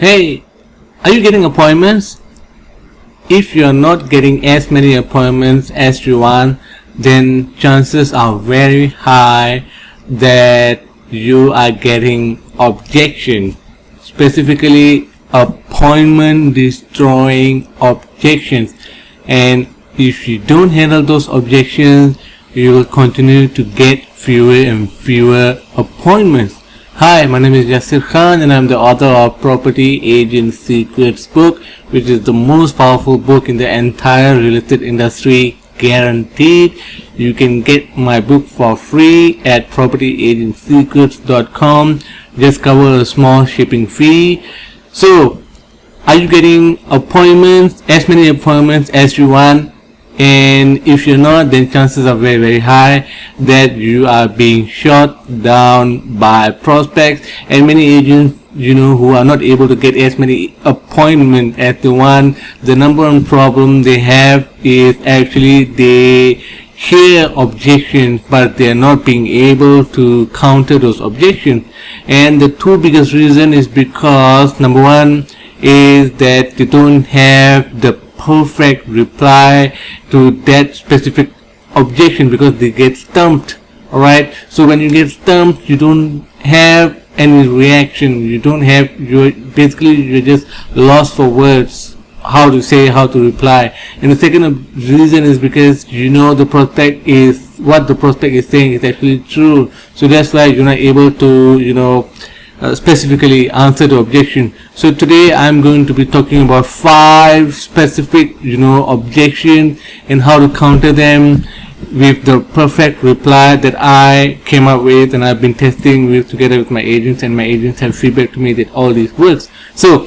Hey, are you getting appointments? If you're not getting as many appointments as you want, then chances are very high that you are getting objections, specifically appointment destroying objections. And if you don't handle those objections, you will continue to get fewer and fewer appointments. Hi, my name is Yasser Khan and I'm the author of Property Agent Secrets book, which is the most powerful book in the entire real estate industry, guaranteed. You can get my book for free at propertyagentsecrets.com. Just cover a small shipping fee. So, are you getting appointments, as many appointments as you want? And if you're not, then chances are very, very high that you are being shot down by prospects. And many agents, who are not able to get as many appointments as they want, the number one problem they have is actually they hear objections, but they are not being able to counter those objections. And the two biggest reasons is because number one is that they don't have the perfect reply to that specific objection because they get stumped. Alright, so when you get stumped, you don't have any reaction, you're just lost for words, how to say, how to reply. And the second reason is because the prospect is, what the prospect is saying is actually true, so that's why you're not able to specifically answer the objection. So today I'm going to be talking about 5 specific objections and how to counter them with the perfect reply that I came up with and I've been testing with together with my agents, and my agents have feedback to me that all this works. So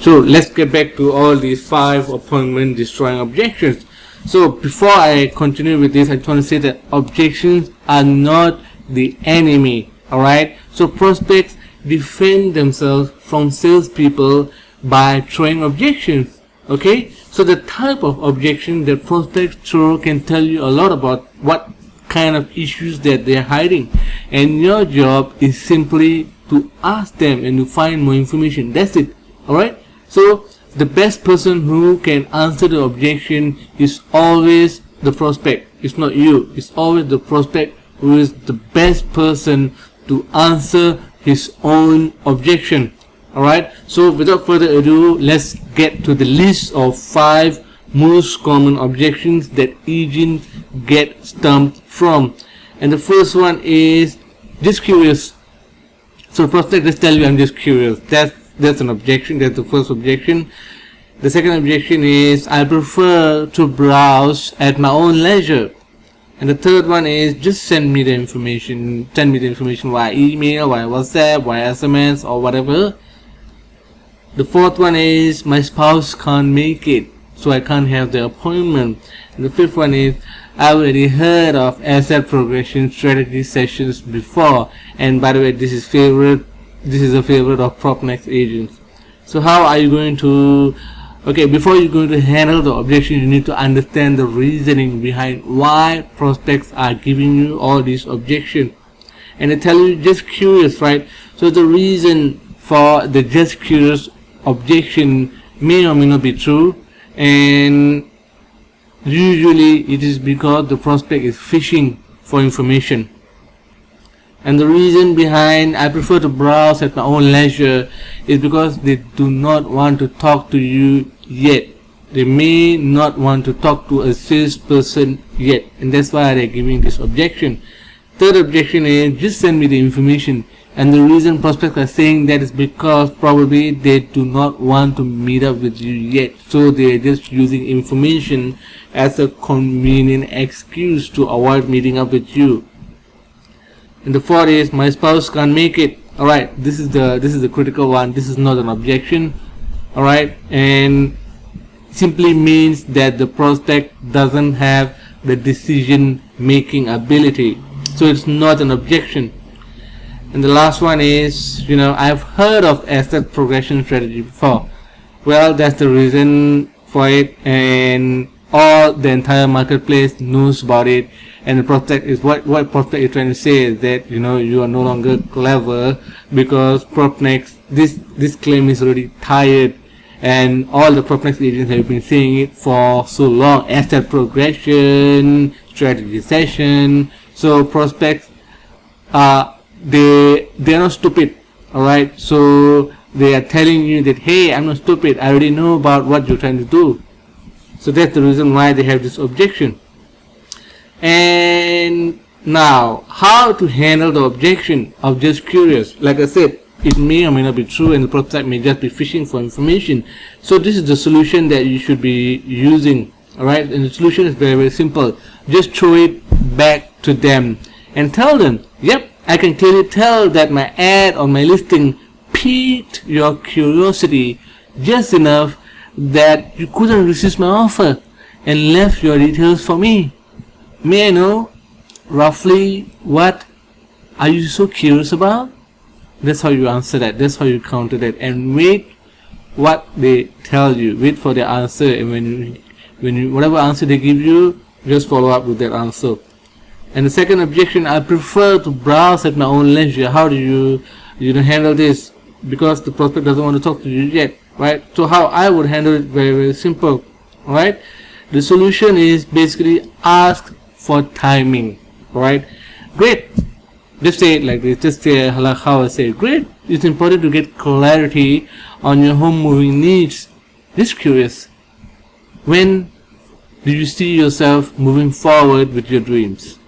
let's get back to all these 5 appointment destroying objections. So before I continue with this, I just want to say that objections are not the enemy. Alright, so prospects defend themselves from salespeople by throwing objections. Okay, so the type of objection that prospects throw can tell you a lot about what kind of issues that they're hiding, and your job is simply to ask them and to find more information. That's it. Alright, so the best person who can answer the objection is always the prospect. It's not you. It's always the prospect who is the best person to answer his own objection. Alright, so without further ado, let's get to the list of 5 most common objections that agents get stumped from. And the first one is just curious. So prospect just tell you, I'm just curious. That's an objection. That's the first objection. The second objection is, I prefer to browse at my own leisure. And the third one is, just send me the information via email, via WhatsApp, via SMS or whatever. The fourth one is, my spouse can't make it, so I can't have the appointment. And the fifth one is, I already heard of asset progression strategy sessions before, and by the way, this is a favorite of PropNext agents. So how are you going to before you're going to handle the objection, you need to understand the reasoning behind why prospects are giving you all these objections. And they tell you just curious, right? So the reason for the just curious objection may or may not be true, and usually it is because the prospect is fishing for information. And the reason behind I prefer to browse at my own leisure is because they do not want to talk to you yet. They may not want to talk to a salesperson yet, and that's why they're giving this objection. Third objection is, just send me the information. And the reason prospects are saying that is because probably they do not want to meet up with you yet, so they're just using information as a convenient excuse to avoid meeting up with you. And the fourth is, my spouse can't make it. Alright, this is the critical one. This is not an objection. Alright, and simply means that the prospect doesn't have the decision making ability, so it's not an objection. And the last one is, I've heard of asset progression strategy before. Well, that's the reason for it, and all the entire marketplace knows about it, And the prospect is what prospect is trying to say is that you are no longer clever, because prospects, this claim is already tired, and all the prospect agents have been saying it for so long. Asset progression, strategy session. So prospects they're not stupid, alright? So they are telling you that, hey, I'm not stupid, I already know about what you're trying to do. So that's the reason why they have this objection. And now, how to handle the objection of just curious? Like I said, it may or may not be true, and the prospect may just be fishing for information. So this is the solution that you should be using, alright? And the solution is very, very simple. Just throw it back to them and tell them, yep, I can clearly tell that my ad or my listing piqued your curiosity just enough that you couldn't resist my offer and left your details for me. May I know roughly what are you so curious about? That's how you answer that. That's how you counter that, and wait what they tell you. Wait for their answer, and when you whatever answer they give you, just follow up with that answer. And the second objection, I prefer to browse at my own leisure. How do you handle this? Because the prospect doesn't want to talk to you yet, right? So how I would handle it, very, very simple, alright? The solution is basically ask for timing, alright? Great. Just say it like this. Just say like how I say it. Great. It's important to get clarity on your home moving needs. Just curious. When do you see yourself moving forward with your dreams?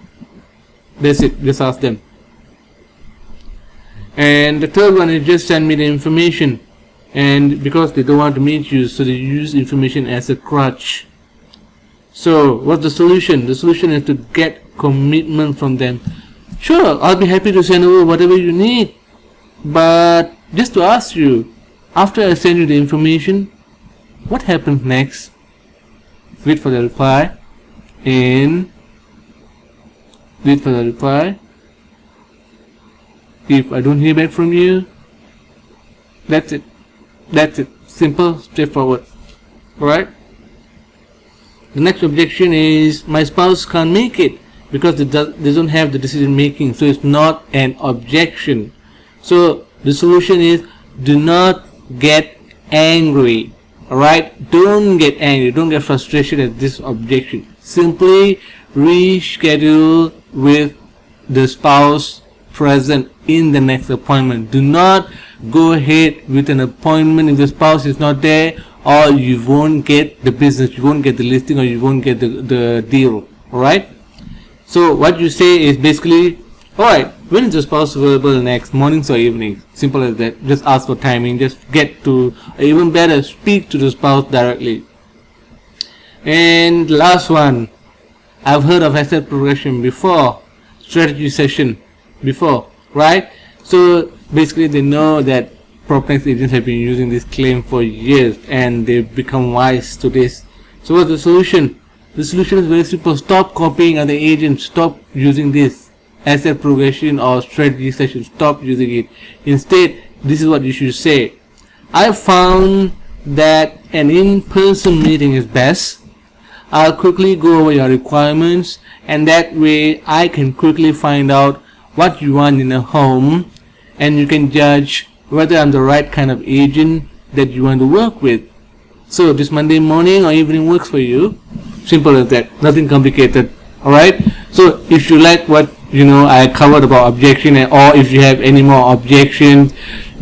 That's it. Just ask them. And the third one is just send me the information. And because they don't want to meet you, so they use information as a crutch. So what's the solution? The solution is to get commitment from them. Sure, I'll be happy to send over whatever you need, but just to ask you, after I send you the information, what happens next? Wait for the reply. And wait for the reply. If I don't hear back from you, that's it. That's it. Simple, straightforward. Alright? The next objection is, my spouse can't make it because they don't have the decision making, so it's not an objection. So the solution is, do not get angry. Alright? Don't get angry. Don't get frustrated at this objection. Simply reschedule with the spouse present in the next appointment. Do not go ahead with an appointment if the spouse is not there, or you won't get the business, you won't get the listing, or you won't get the deal. Alright? So what you say is basically, alright, when is the spouse available next, mornings or evenings? Simple as that. Just ask for timing. Just get to, or even better, speak to the spouse directly. And last one, I've heard of asset progression before, strategy session before, right? So basically they know that prospect agents have been using this claim for years, and they've become wise to this. So what's the solution? The solution is very simple. Stop copying other agents. Stop using this asset progression or strategy session. Stop using it. Instead, this is what you should say. I found that an in-person meeting is best. I'll quickly go over your requirements, and that way I can quickly find out what you want in a home, and you can judge whether I'm the right kind of agent that you want to work with. So this Monday morning or evening works for you. Simple as that. Nothing complicated. Alright? So if you like what I covered about objection, or if you have any more objections,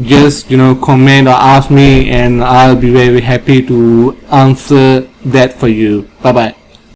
just comment or ask me, and I'll be very happy to answer that for you. Bye bye.